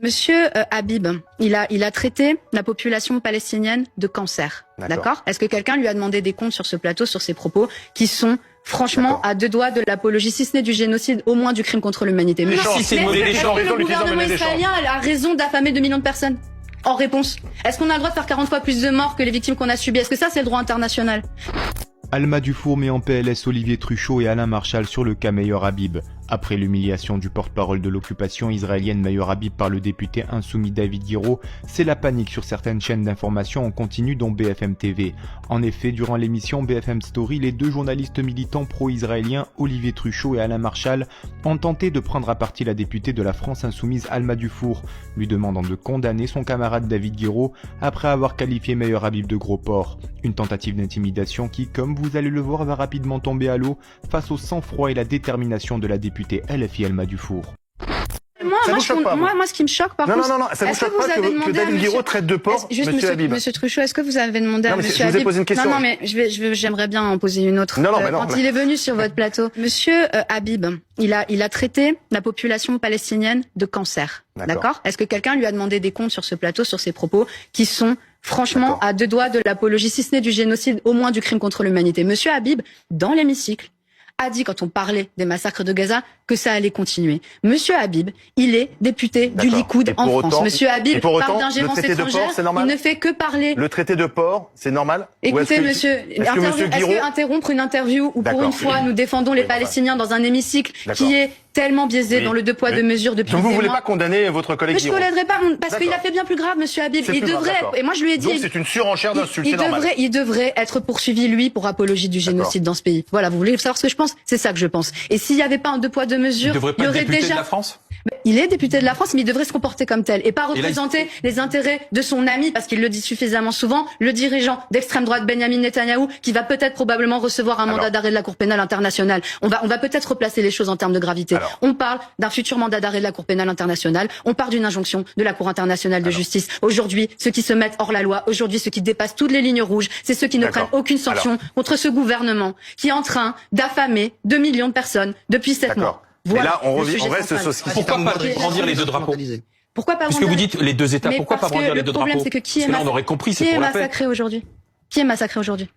Monsieur Habib, il a traité la population palestinienne de cancer. D'accord. Est-ce que quelqu'un lui a demandé des comptes sur ce plateau, sur ses propos, qui sont franchement à deux doigts de l'apologie, si ce n'est du génocide, au moins du crime contre l'humanité. Mais le gouvernement israélien a raison d'affamer 2 millions de personnes. En réponse, est-ce qu'on a le droit de faire 40 fois plus de morts que les victimes qu'on a subies? Est-ce que ça, c'est le droit international? Alma Dufour met en PLS Olivier Truchot et Alain Marchal sur le cas Meyor Habib. Après l'humiliation du porte-parole de l'occupation israélienne Meyor Habib par le député insoumis David Guiraud, c'est la panique sur certaines chaînes d'information en continu dont BFM TV. En effet, durant l'émission BFM Story, les deux journalistes militants pro-israéliens Olivier Truchot et Alain Marchal ont tenté de prendre à partie la députée de la France insoumise Alma Dufour, lui demandant de condamner son camarade David Guiraud après avoir qualifié Meyor Habib de gros porc. Une tentative d'intimidation qui, comme vous allez le voir, va rapidement tomber à l'eau face au sang-froid et la détermination de la députée LFI Alma Dufour. Moi, ce qui me choque, par contre... Non, ça vous choque pas que David Guiraud traite de porc Monsieur Habib? Monsieur Truchot, est-ce que vous avez demandé à Monsieur Habib... Je vous ai posé une question. Non, mais j'aimerais bien en poser une autre. Quand il est venu sur votre plateau, Monsieur Habib, il a traité la population palestinienne de cancer. D'accord. Est-ce que quelqu'un lui a demandé des comptes sur ce plateau, sur ses propos, qui sont franchement à deux doigts de l'apologie, si ce n'est du génocide, au moins du crime contre l'humanité? Monsieur Habib, dans l'hémicycle, a dit, quand on parlait des massacres de Gaza, que ça allait continuer. Monsieur Habib, il est député du Likoud en France. Monsieur Habib parle d'ingérence étrangère, il ne fait que parler. Le traité de porc, c'est normal? Écoutez, est-ce que interrompre une interview où pour une fois nous défendons les Palestiniens dans un hémicycle qui est tellement biaisé dans le deux poids deux mesures depuis des mois. Donc vous voulez pas condamner votre collègue Guiraud? Mais je ne collérerai pas, parce qu'il a fait bien plus grave, Monsieur Habib. Il devrait, et moi je lui ai dit... Donc c'est une surenchère d'insultes, c'est normal. Il devrait être poursuivi, lui, pour apologie du génocide dans ce pays. Voilà, vous voulez savoir ce que je pense? C'est ça que je pense. Et s'il n'y avait pas un deux poids deux mesures, il y aurait déjà... de la France? Il est député de la France, mais il devrait se comporter comme tel et pas représenter les intérêts de son ami, parce qu'il le dit suffisamment souvent, le dirigeant d'extrême droite Benyamin Netanyahou, qui va peut-être probablement recevoir un mandat d'arrêt de la Cour pénale internationale. On va peut-être replacer les choses en termes de gravité. On parle d'un futur mandat d'arrêt de la Cour pénale internationale. On parle d'une injonction de la Cour internationale de justice. Aujourd'hui, ceux qui se mettent hors la loi, aujourd'hui, ceux qui dépassent toutes les lignes rouges, c'est ceux qui ne prennent aucune sanction contre ce gouvernement qui est en train d'affamer 2 millions de personnes depuis 7 mois. Voilà, et là, on reste sur ce qui... Pourquoi pas brandir les deux drapeaux? Pourquoi pas? Puisque vous dites les deux États, pourquoi pas brandir les deux drapeaux? C'est que qui est on aurait compris, c'est pour la paix. massacré aujourd'hui? Qui est massacré aujourd'hui?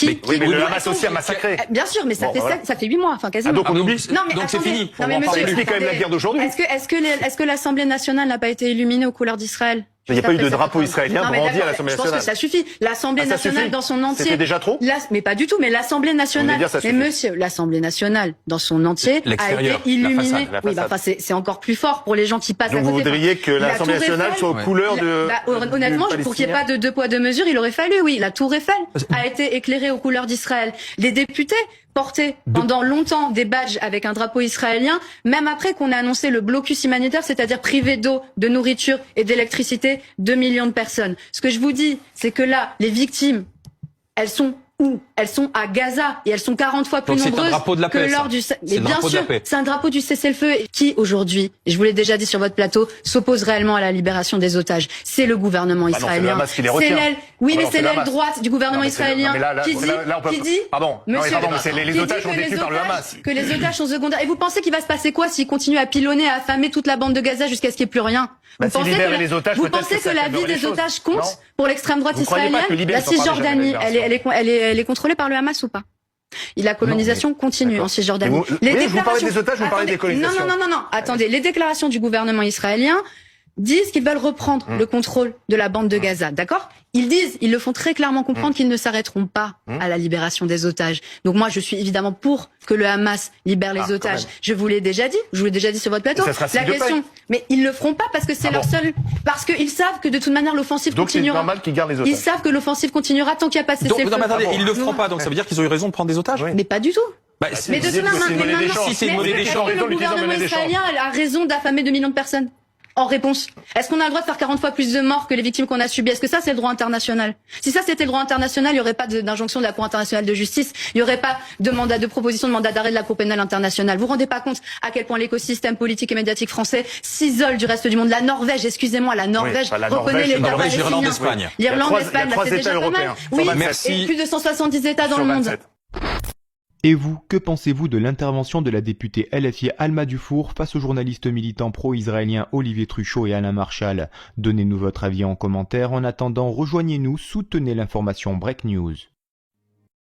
Oui, mais le Hamas aussi a massacré. Bien sûr, mais ça fait 8 mois, enfin quasiment. Donc on oublie. Non, mais donc c'est fini. Non, mais monsieur, explique quand même la guerre d'aujourd'hui. Est-ce que l'Assemblée nationale n'a pas été illuminée aux couleurs d'Israël? Il n'y a pas eu de drapeau israélien brandi à l'Assemblée nationale. Je pense que ça suffit. L'Assemblée nationale dans son entier. C'était déjà trop? Mais pas du tout. Mais l'Assemblée nationale. Mais monsieur, l'Assemblée nationale dans son entier a été illuminée. Oui, bah, enfin, c'est encore plus fort pour les gens qui passent à côté. Donc vous voudriez que l'Assemblée nationale soit aux couleurs de... Honnêtement, pour qu'il n'y ait pas de deux poids deux mesures, il aurait fallu, oui. La Tour Eiffel a été éclairée aux couleurs d'Israël. Les députés porté pendant longtemps des badges avec un drapeau israélien, même après qu'on a annoncé le blocus humanitaire, c'est-à-dire privé d'eau, de nourriture et d'électricité 2 millions de personnes. Ce que je vous dis, c'est que là, les victimes, elles sont où? Elles sont à Gaza et elles sont 40 fois plus nombreuses que lors du... Mais bien sûr, c'est un drapeau du cessez-le-feu qui, aujourd'hui, et je vous l'ai déjà dit sur votre plateau, s'oppose réellement à la libération des otages. C'est le gouvernement israélien. C'est l'aile, oui, mais c'est l'aile droite du gouvernement israélien qui dit, monsieur, les otages sont détenus par le Hamas. Que les otages sont secondaires. Et vous pensez qu'il va se passer quoi s'ils continuent à pilonner, à affamer toute la bande de Gaza jusqu'à ce qu'il n'y ait plus rien? Vous pensez que la vie des otages compte pour l'extrême droite israélienne? La Cisjordanie, elle est contrôlée par le Hamas ou pas? La colonisation continue en Cisjordanie. Vous parlez des otages, vous parlez des colonisations. Non. Attendez, les déclarations du gouvernement israélien disent qu'ils veulent reprendre le contrôle de la bande de Gaza, d'accord? Ils le font très clairement comprendre qu'ils ne s'arrêteront pas à la libération des otages. Donc moi, je suis évidemment pour que le Hamas libère les otages. Je vous l'ai déjà dit sur votre plateau. La question, mais ils le feront pas parce que c'est leur seul, parce qu'ils savent que de toute manière l'offensive continuera. Donc c'est normal qu'ils gardent les otages. Ils savent que l'offensive continuera tant qu'il n'y a pas de cessez-le-feu. Non, mais attendez, ils le feront pas, donc ça veut dire qu'ils ont eu raison de prendre des otages? Mais pas du tout. Mais de toute manière, si c'est une monnaie d'échange, le gouvernement israélien a raison d'affamer 2 millions de personnes. En réponse, est-ce qu'on a le droit de faire 40 fois plus de morts que les victimes qu'on a subies? Est-ce que ça, c'est le droit international? Si ça, c'était le droit international, il n'y aurait pas d'injonction de la Cour internationale de justice, il n'y aurait pas de proposition de mandat d'arrêt de la Cour pénale internationale. Vous vous rendez pas compte à quel point l'écosystème politique et médiatique français s'isole du reste du monde? La Norvège, excusez-moi, la Norvège reconnaît l'État palestinien. L'Irlande, l'Espagne. L'Irlande, l'Espagne, c'est déjà pas mal. Oui, et plus de 170 États dans le monde. Et vous, que pensez-vous de l'intervention de la députée LFI Alma Dufour face aux journalistes militants pro-israéliens Olivier Truchot et Alain Marchal? Donnez-nous votre avis en commentaire. En attendant, rejoignez-nous, soutenez l'information Break News.